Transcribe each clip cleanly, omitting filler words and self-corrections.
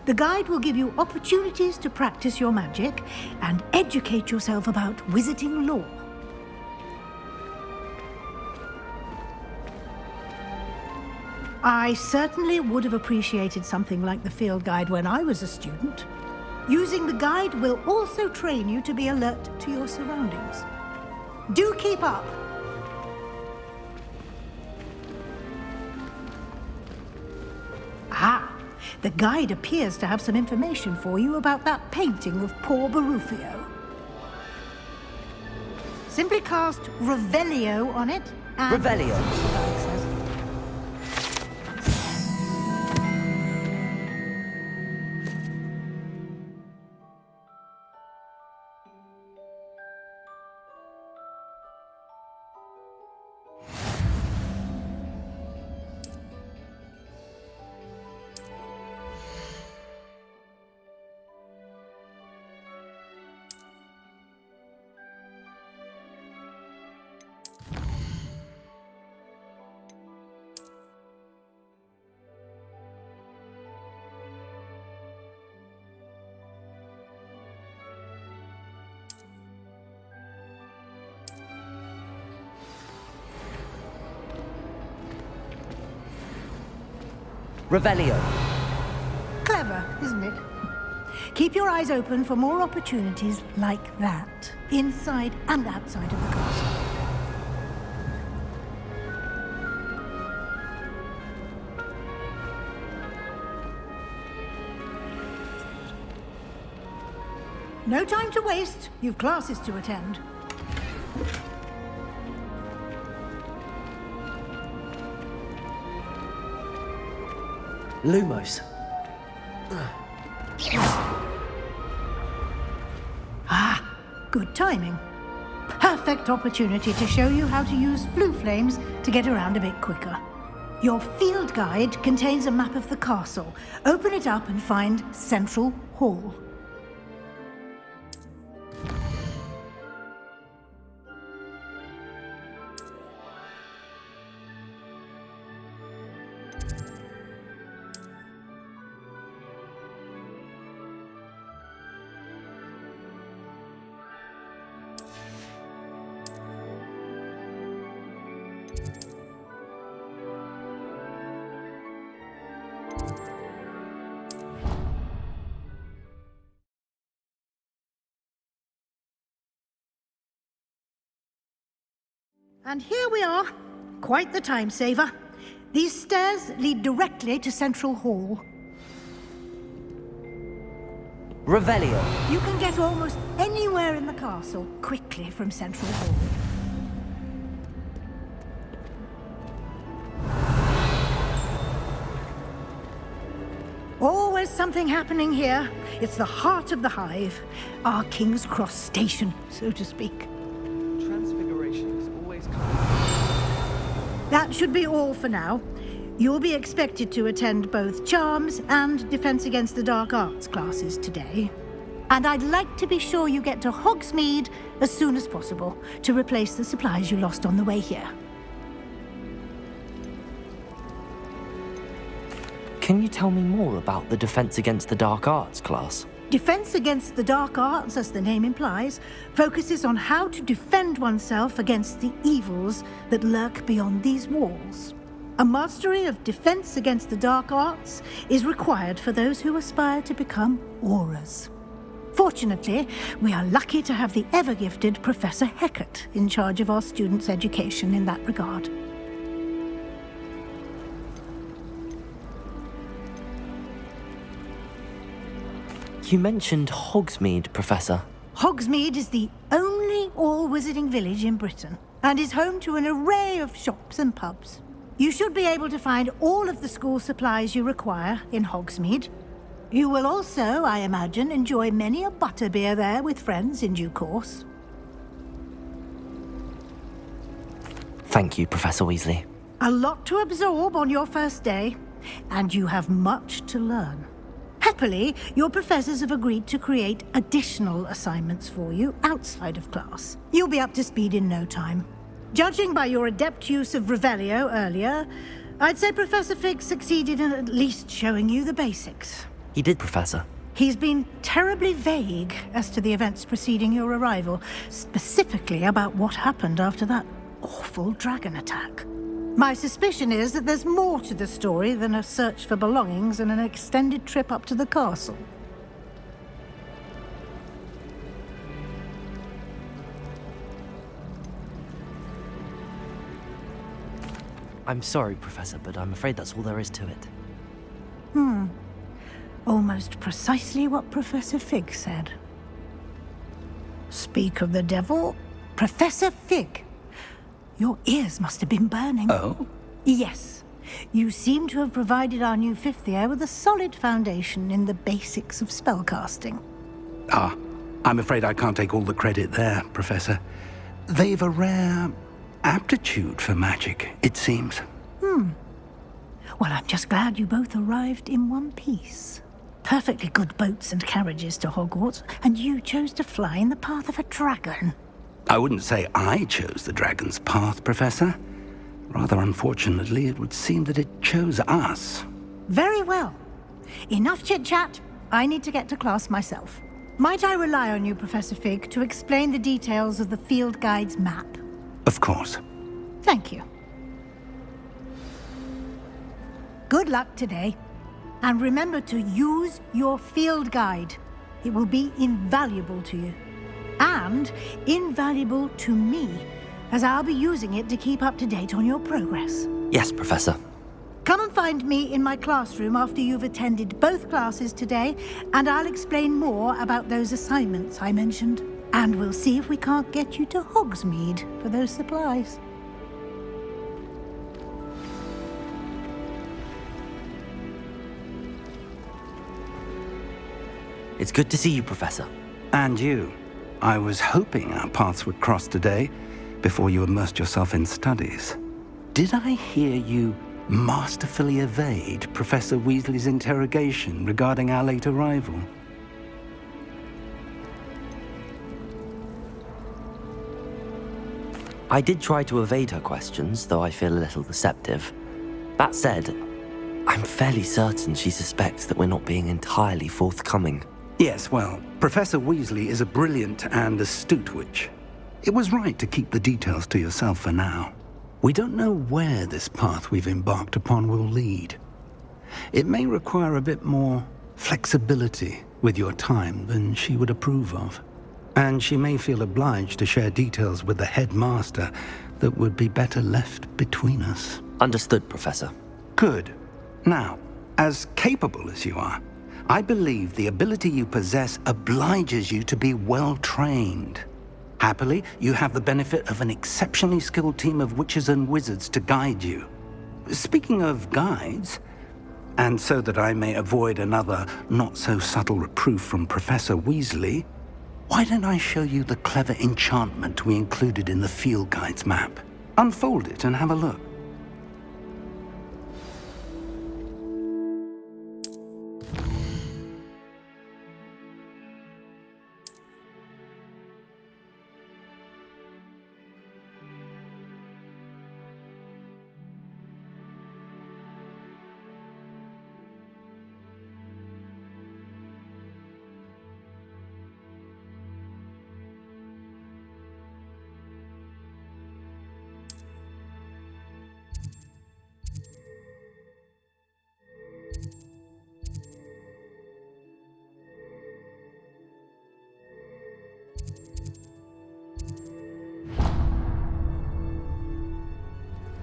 The guide will give you opportunities to practice your magic and educate yourself about wizarding lore. I certainly would have appreciated something like the field guide when I was a student. Using the guide will also train you to be alert to your surroundings. Do keep up! Ah, the guide appears to have some information for you about that painting of poor Barufio. Simply cast Revelio on it and... Revelio. the guide says. Revelio. Clever, isn't it? Keep your eyes open for more opportunities like that, inside and outside of the castle. No time to waste. You've classes to attend. Lumos. Ah, good timing. Perfect opportunity to show you how to use flue flames to get around a bit quicker. Your field guide contains a map of the castle. Open it up and find Central Hall. And here we are. Quite the time saver. These stairs lead directly to Central Hall. Revelio. You can get almost anywhere in the castle quickly from Central Hall. Always something happening here. It's the heart of the hive. Our King's Cross station, so to speak. Transfiguration is always coming. That should be all for now. You'll be expected to attend both Charms and Defense Against the Dark Arts classes today. And I'd like to be sure you get to Hogsmeade as soon as possible to replace the supplies you lost on the way here. Can you tell me more about the Defense Against the Dark Arts class? Defense Against the Dark Arts, as the name implies, focuses on how to defend oneself against the evils that lurk beyond these walls. A mastery of Defense Against the Dark Arts is required for those who aspire to become Aurors. Fortunately, we are lucky to have the ever-gifted Professor Hecat in charge of our students' education in that regard. You mentioned Hogsmeade, Professor. Hogsmeade is the only all-wizarding village in Britain and is home to an array of shops and pubs. You should be able to find all of the school supplies you require in Hogsmeade. You will also, I imagine, enjoy many a butterbeer there with friends in due course. Thank you, Professor Weasley. A lot to absorb on your first day, and you have much to learn. Happily, your professors have agreed to create additional assignments for you outside of class. You'll be up to speed in no time. Judging by your adept use of Revelio earlier, I'd say Professor Fig succeeded in at least showing you the basics. He did, Professor. He's been terribly vague as to the events preceding your arrival, specifically about what happened after that awful dragon attack. My suspicion is that there's more to the story than a search for belongings and an extended trip up to the castle. I'm sorry, Professor, but I'm afraid that's all there is to it. Almost precisely what Professor Fig said. Speak of the devil, Professor Fig. Your ears must have been burning. Oh? Yes. You seem to have provided our new fifth year with a solid foundation in the basics of spellcasting. Ah, I'm afraid I can't take all the credit there, Professor. They've a rare aptitude for magic, it seems. Well, I'm just glad you both arrived in one piece. Perfectly good boats and carriages to Hogwarts, and you chose to fly in the path of a dragon. I wouldn't say I chose the dragon's path, Professor. Rather unfortunately, it would seem that it chose us. Very well. Enough chit-chat. I need to get to class myself. Might I rely on you, Professor Fig, to explain the details of the field guide's map? Of course. Thank you. Good luck today. And remember to use your field guide. It will be invaluable to you. And invaluable to me, as I'll be using it to keep up to date on your progress. Yes, Professor. Come and find me in my classroom after you've attended both classes today, and I'll explain more about those assignments I mentioned. And we'll see if we can't get you to Hogsmeade for those supplies. It's good to see you, Professor. And you. I was hoping our paths would cross today, before you immersed yourself in studies. Did I hear you masterfully evade Professor Weasley's interrogation regarding our late arrival? I did try to evade her questions, though I feel a little deceptive. That said, I'm fairly certain she suspects that we're not being entirely forthcoming. Yes, well, Professor Weasley is a brilliant and astute witch. It was right to keep the details to yourself for now. We don't know where this path we've embarked upon will lead. It may require a bit more flexibility with your time than she would approve of. And she may feel obliged to share details with the headmaster that would be better left between us. Understood, Professor. Good. Now, as capable as you are, I believe the ability you possess obliges you to be well trained. Happily, you have the benefit of an exceptionally skilled team of witches and wizards to guide you. Speaking of guides, and so that I may avoid another not-so-subtle reproof from Professor Weasley, why don't I show you the clever enchantment we included in the field guide's map? Unfold it and have a look.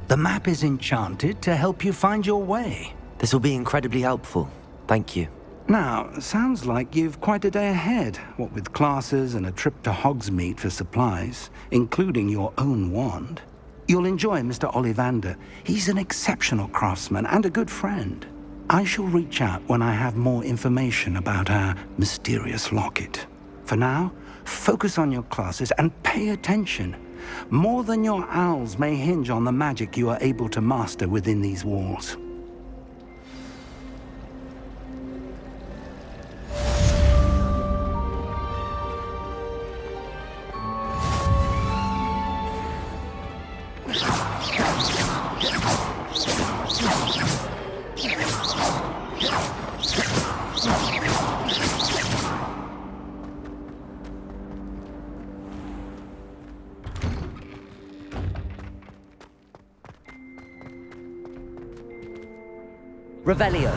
The map is enchanted to help you find your way. This will be incredibly helpful. Thank you. Now, sounds like you've quite a day ahead, what with classes and a trip to Hogsmeade for supplies, including your own wand. You'll enjoy Mr. Ollivander. He's an exceptional craftsman and a good friend. I shall reach out when I have more information about our mysterious locket. For now, focus on your classes and pay attention. More than your owls may hinge on the magic you are able to master within these walls. Revelio.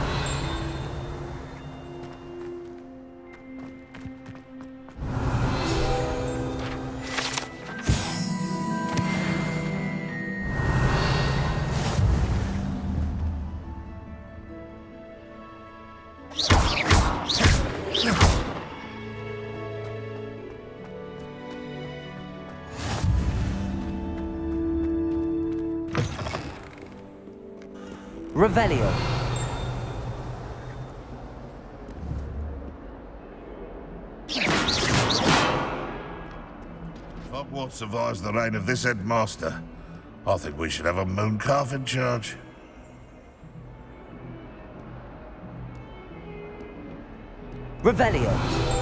Revelio. Hogwarts survives the reign of this headmaster. I think we should have a mooncalf in charge. Revelio.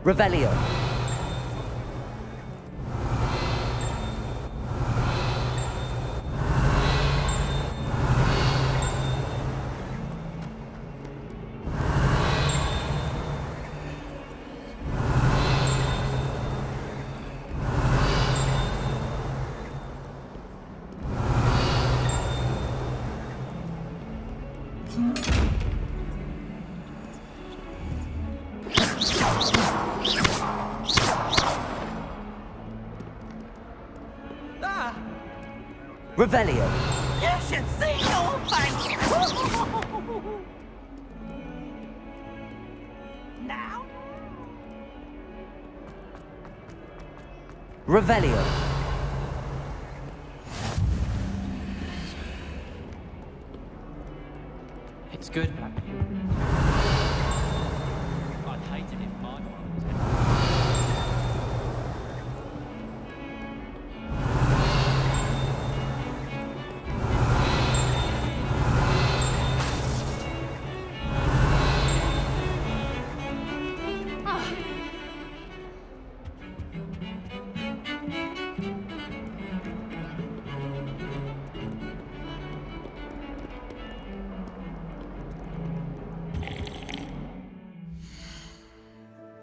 Revelio. Revelio. You should see your face! Now? Revelio. It's good. I'd hate it if mine were.